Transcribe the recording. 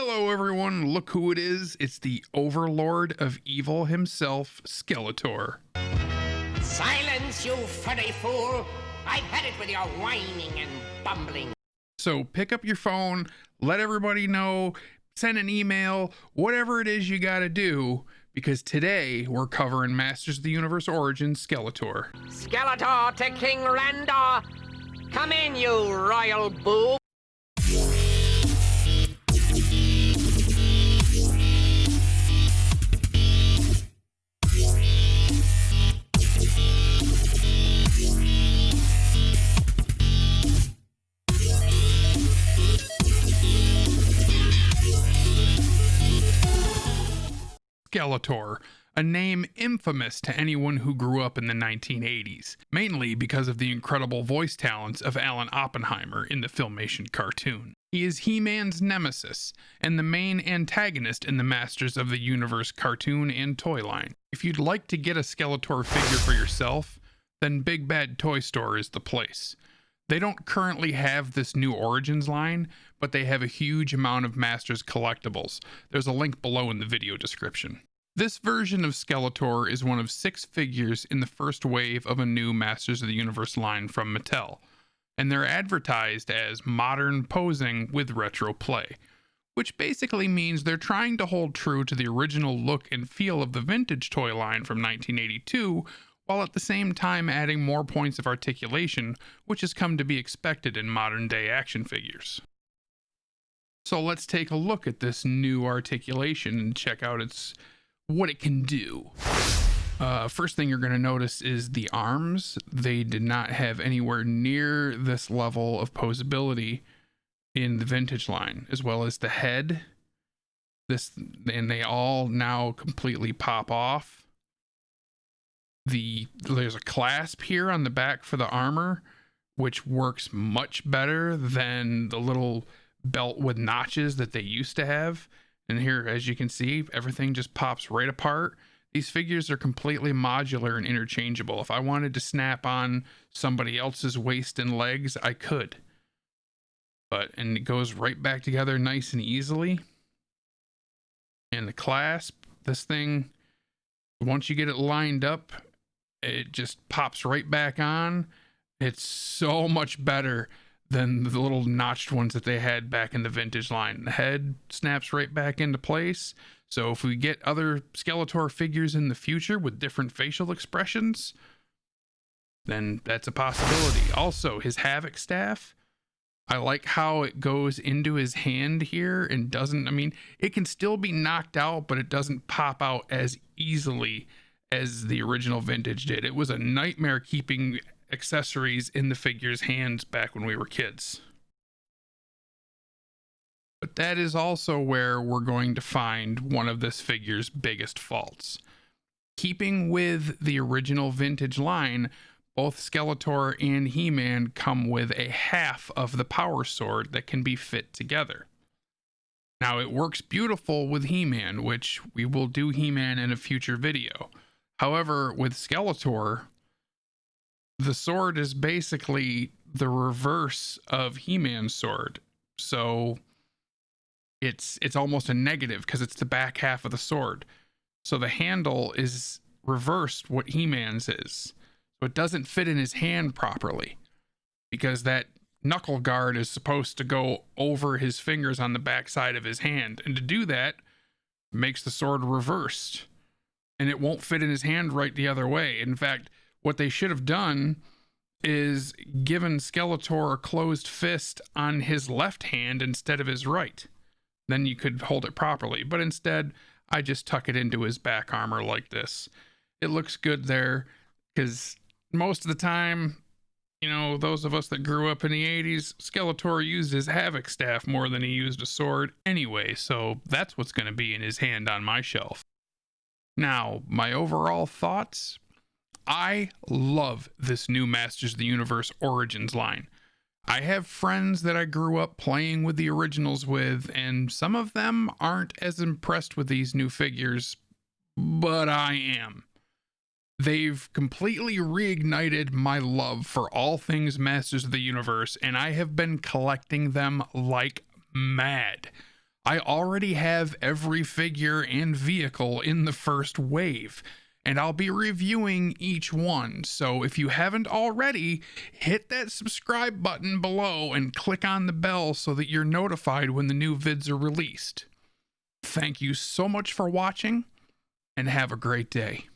Hello, everyone. Look who it is. It's the overlord of evil himself, Skeletor. Silence, you furry fool! I've had it with your whining and bumbling. So pick up your phone, let everybody know, send an email, whatever it is you gotta do, because today we're covering Masters of the Universe Origins Skeletor. Skeletor to King Randor! Come in, you royal boob! Skeletor, a name infamous to anyone who grew up in the 1980s, mainly because of the incredible voice talents of Alan Oppenheimer in the Filmation cartoon. He is He-Man's nemesis, and the main antagonist in the Masters of the Universe cartoon and toy line. If you'd like to get a Skeletor figure for yourself, then Big Bad Toy Store is the place. They don't currently have this new Origins line, but they have a huge amount of Masters collectibles. There's a link below in the video description. This version of Skeletor is one of 6 figures in the first wave of a new Masters of the Universe line from Mattel, and they're advertised as modern posing with retro play, which basically means they're trying to hold true to the original look and feel of the vintage toy line from 1982, while at the same time adding more points of articulation, which has come to be expected in modern-day action figures. So let's take a look at this new articulation and check out what it can do. First thing you're going to notice is the arms. They did not have anywhere near this level of posability in the vintage line, as well as the head. And they all now completely pop off. There's a clasp here on the back for the armor, which works much better than the little belt with notches that they used to have. And here, as you can see, everything just pops right apart. These figures are completely modular and interchangeable. If I wanted to snap on somebody else's waist and legs, I could. And it goes right back together nice and easily. And the clasp, this thing, once you get it lined up, it just pops right back on. It's so much better than the little notched ones that they had back in the vintage line. The head snaps right back into place. So if we get other Skeletor figures in the future with different facial expressions, then that's a possibility. Also, his Havoc staff, I like how it goes into his hand here and it can still be knocked out, but it doesn't pop out as easily as the original vintage did. It was a nightmare keeping accessories in the figure's hands back when we were kids. But that is also where we're going to find one of this figure's biggest faults. Keeping with the original vintage line, both Skeletor and He-Man come with a half of the power sword that can be fit together. Now, it works beautiful with He-Man, which we will do He-Man in a future video. However, with Skeletor, the sword is basically the reverse of He-Man's sword. So it's almost a negative because it's the back half of the sword. So the handle is reversed what He-Man's is. So it doesn't fit in his hand properly because that knuckle guard is supposed to go over his fingers on the back side of his hand. And to do that makes the sword reversed. And it won't fit in his hand right the other way. In fact, what they should have done is given Skeletor a closed fist on his left hand instead of his right. Then you could hold it properly. But instead, I just tuck it into his back armor like this. It looks good there because most of the time, those of us that grew up in the 80s, Skeletor used his Havoc staff more than he used a sword anyway. So that's what's going to be in his hand on my shelf. Now, my overall thoughts, I love this new Masters of the Universe Origins line. I have friends that I grew up playing with the originals with, and some of them aren't as impressed with these new figures, but I am. They've completely reignited my love for all things Masters of the Universe, and I have been collecting them like mad. I already have every figure and vehicle in the first wave, and I'll be reviewing each one. So if you haven't already, hit that subscribe button below and click on the bell so that you're notified when the new vids are released. Thank you so much for watching, and have a great day.